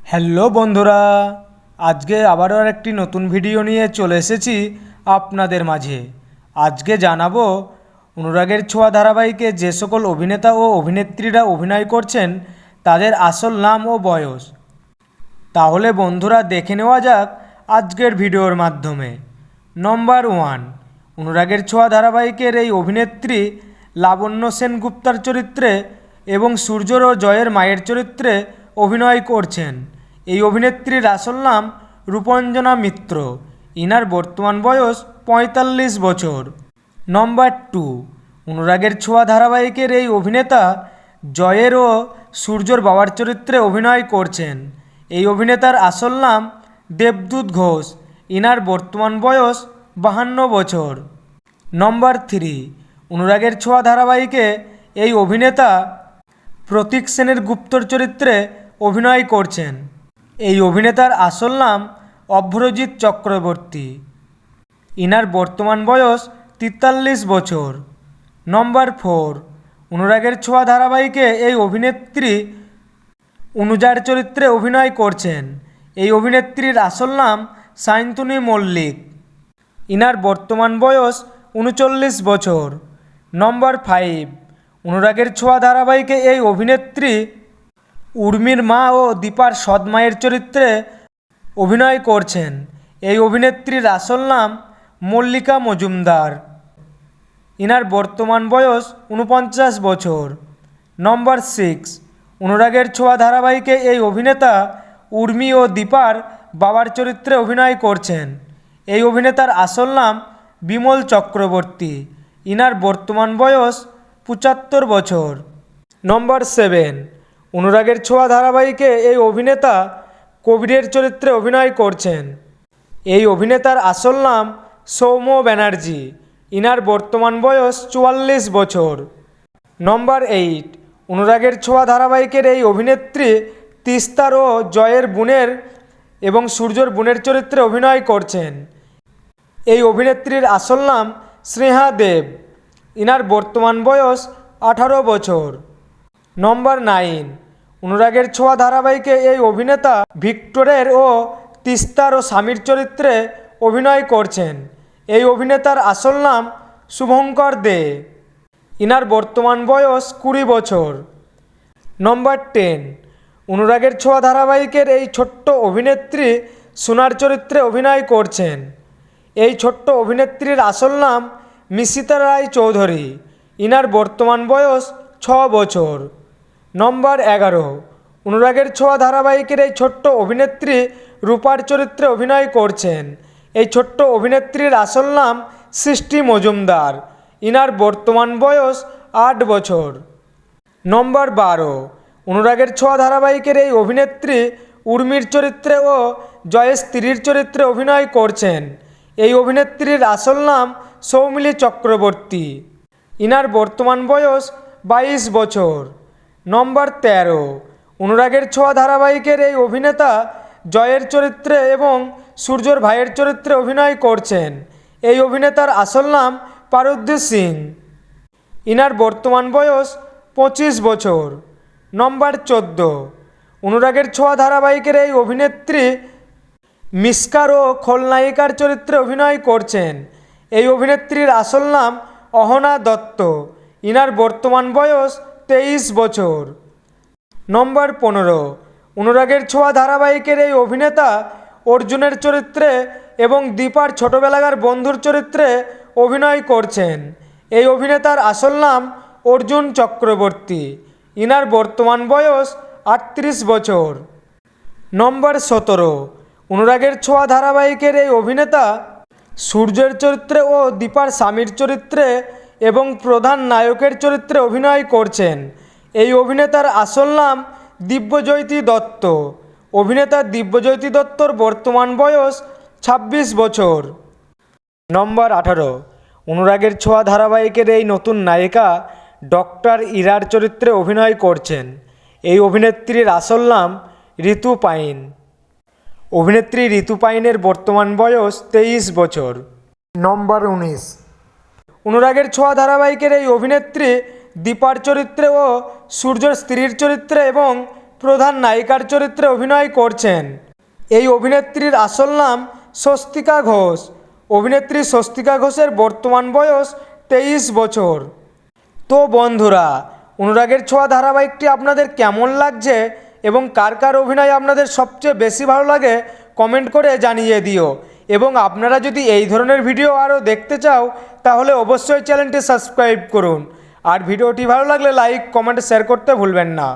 Hello বন্ধুরা, আজকে আবারও একটি নতুন ভিডিও নিয়ে চলে এসেছি আপনাদের মাঝে। আজকে জানাবো অনুরাগের ছোঁয়া ধারাবাহিকে যে সকল অভিনেতা ও অভিনেত্রীরা অভিনয় করছেন তাদের আসল নাম ও বয়স। তাহলে বন্ধুরা দেখে নেওয়া যাক আজকের ভিডিওর মাধ্যমে। নম্বর 1, অনুরাগের ছোঁয়া ধারাবাহিকের এই অভিনেত্রী লাবণ্য সেনগুপ্তার চরিত্রে এবং সূর্যর ও জয়ের মায়ের চরিত্রে অভিনয় করছেন। এই অভিনেত্রীর আসল নাম রূপঞ্জনা মিত্র। ইনার বর্তমান বয়স ৪৫ বছর। নম্বর 2, অনুরাগের ছোঁয়া ধারাবাহিকের এই অভিনেতা জয়ের ও সূর্যর বাবার চরিত্রে অভিনয় করছেন। এই অভিনেতার আসল নাম দেবদূত ঘোষ। ইনার বর্তমান বয়স ৫২ বছর। নম্বর 3, অনুরাগের ছোঁয়া ধারাবাহিকে এই অভিনেতা প্রতীক সেনের গুপ্তর চরিত্রে অভিনয় করছেন। এই অভিনেতার আসল নাম অভ্রজিৎ চক্রবর্তী। ইনার বর্তমান বয়স ৪৩ বছর। নম্বর 4, অনুরাগের ছোঁয়া ধারাবাহিকে এই অভিনেত্রী অনুজার চরিত্রে অভিনয় করছেন। এই অভিনেত্রীর আসল নাম সায়ন্তনী মল্লিক। ইনার বর্তমান বয়স ৩৯ বছর। নম্বর 5, অনুরাগের ছোঁয়া ধারাবাহিকে এই অভিনেত্রী উর্মির মা ও দীপার সৎ মায়ের চরিত্রে অভিনয় করছেন। এই অভিনেত্রীর আসল নাম মল্লিকা মজুমদার। ইনার বর্তমান বয়স ৪৯ বছর। নম্বর 6, অনুরাগের ছোঁয়া ধারাবাহিকে এই অভিনেতা উর্মি ও দীপার বাবার চরিত্রে অভিনয় করছেন। এই অভিনেতার আসল নাম বিমল চক্রবর্তী। ইনার বর্তমান বয়স ৭৫ বছর। নম্বর 7, অনুরাগের ছোঁয়া ধারাবাহিকে এই অভিনেতা কবিরের চরিত্রে অভিনয় করছেন। এই অভিনেতার আসল নাম সৌম্য ব্যানার্জি। ইনার বর্তমান বয়স ৪৪ বছর। নম্বর 8, অনুরাগের ছোঁয়া ধারাবাহিকের এই অভিনেত্রী তিস্তার ও জয়ের বোনের এবং সূর্যর বোনের চরিত্রে অভিনয় করছেন। এই অভিনেত্রীর আসল নাম স্নেহা দেব। ইনার বর্তমান বয়স ১৮ বছর। নম্বর 9, অনুরাগের ছোঁয়া ধারাবাহিকে এই অভিনেতা ভিক্টরের ও তিস্তার ও স্বামীর চরিত্রে অভিনয় করছেন। এই অভিনেতার আসল নাম শুভঙ্কর দে। ইনার বর্তমান বয়স ২০ বছর। নম্বর 10, অনুরাগের ছোঁয়া ধারাবাহিকের এই ছোট্ট অভিনেত্রী সোনার চরিত্রে অভিনয় করছেন। এই ছোট্ট অভিনেত্রীর আসল নাম মিশিতা রায় চৌধুরী। ইনার বর্তমান বয়স ৬ বছর। নম্বর 11, অনুরাগের ছোঁয়া ধারাবাহিকের এই ছোট্ট অভিনেত্রী রূপার চরিত্রে অভিনয় করছেন। এই ছোট্ট অভিনেত্রীর আসল নাম সৃষ্টি মজুমদার। ইনার বর্তমান বয়স ৮ বছর। নম্বর 12, অনুরাগের ছোঁয়া ধারাবাহিকের এই অভিনেত্রী উর্মির চরিত্রে ও জয়ের স্ত্রীর চরিত্রে অভিনয় করছেন। এই অভিনেত্রীর আসল নাম সৌমিলি চক্রবর্তী। ইনার বর্তমান বয়স ২২ বছর। নম্বর 13, অনুরাগের ছোঁয়া ধারাবাহিকের এই অভিনেতা জয়ের চরিত্রে এবং সূর্যর ভাইয়ের চরিত্রে অভিনয় করছেন। এই অভিনেতার আসল নাম পারুদ্দি সিং। ইনার বর্তমান বয়স ২৫ বছর। নম্বর 14, অনুরাগের ছোঁয়া ধারাবাহিকের এই অভিনেত্রী মিস্কার ও খলনায়িকার চরিত্রে অভিনয় করছেন। এই অভিনেত্রীর আসল নাম অহনা দত্ত। ইনার বর্তমান বয়স ২৩ বছর। নম্বর 15, অনুরাগের ছোঁয়া ধারাবাহিকের এই অভিনেতা অর্জুনের চরিত্রে এবং দীপার ছোটবেলাকার বন্ধুর চরিত্রে অভিনয় করছেন। এই অভিনেতার আসল নাম অর্জুন চক্রবর্তী। ইনার বর্তমান বয়স ৩৮ বছর। নম্বর 17, অনুরাগের ছোঁয়া ধারাবাহিকের এই অভিনেতা সূর্যের চরিত্রে ও দীপার স্বামীর চরিত্রে এবং প্রধান নায়কের চরিত্রে অভিনয় করছেন। এই অভিনেতার আসল নাম দিব্যজ্যোতি দত্ত। অভিনেতা দিব্যজ্যোতি দত্তর বর্তমান বয়স ২৬ বছর। নম্বর 18, অনুরাগের ছোঁয়া ধারাবাহিকের এই নতুন নায়িকা ডক্টর ইরার চরিত্রে অভিনয় করছেন। এই অভিনেত্রীর আসল নাম ঋতু পাইন। অভিনেত্রী ঋতু পাইনের বর্তমান বয়স 23 বছর। নম্বর 19, অনুরাগের ছোঁয়া ধারাবাহিকের এই অভিনেত্রী দীপার চরিত্রে ও সূর্যর স্ত্রীর চরিত্রে এবং প্রধান নায়িকার চরিত্রে অভিনয় করছেন। এই অভিনেত্রীর আসল নাম স্বস্তিকা ঘোষ। অভিনেত্রী স্বস্তিকা ঘোষের বর্তমান বয়স 23 বছর। তো বন্ধুরা, অনুরাগের ছোঁয়া ধারাবাহিকটি আপনাদের কেমন লাগছে এবং কার কার অভিনয় আপনাদের সবচেয়ে বেশি ভালো লাগে কমেন্ট করে জানিয়ে দিও। এবং আপনারা যদি এই ধরনের ভিডিও আরও দেখতে চাও তাহলে অবশ্যই চ্যানেলটি সাবস্ক্রাইব করুন। আর ভিডিওটি ভালো লাগলে লাইক, কমেন্ট, শেয়ার করতে ভুলবেন না।